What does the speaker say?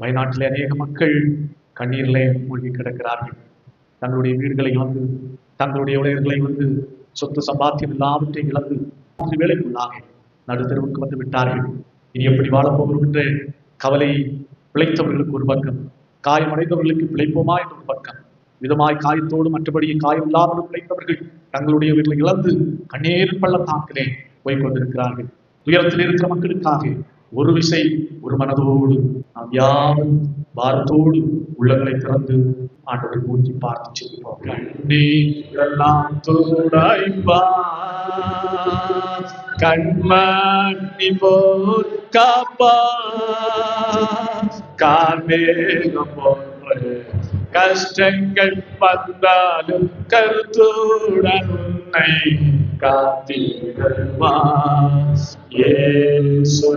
வயநாட்டிலே அநேக மக்கள் கண்ணீரிலே மூழ்கி கிடக்கிறார்கள். தங்களுடைய வீடுகளை இழந்து, தங்களுடைய உடையர்களை வந்து, சொத்து சம்பாத்தியம் எல்லாவற்றையும் இழந்து வேலைக்குள்ளாக நடுத்தருவுக்கு வந்து விட்டார்கள். இனி எப்படி வாழப்போகிறோம் என்ற கவலை பிழைத்தவர்களுக்கு ஒரு பக்கம், காயமடைந்தவர்களுக்கு பிழைப்போமா என்ற ஒரு பக்கம். விதமாய் காயத்தோடு மற்றபடி காயம் இல்லாமலும் பிழைத்தவர்கள் தங்களுடைய வீடுகளை இழந்து கண்ணீர் பள்ளத்தாக்கிலே போய் கொண்டிருக்கிறார்கள். துயரத்தில் இருக்கிற மக்களுக்காக ஒரு விசை ஒரு மனதோடு நாம் யாரும் பாரத்தோடு உள்ளங்களை திறந்து ஆண்டவரை மூழ்கி பார்த்து செல்வோம். கண்ணீரெல்லாம் துடைப்பா, கண்மணி போல் காப்பா, கார்மேகம் போல் கஷ்டங்கள் வந்தாலும் கருத்துடன் உன்னை காத்திடுவார். இயேசு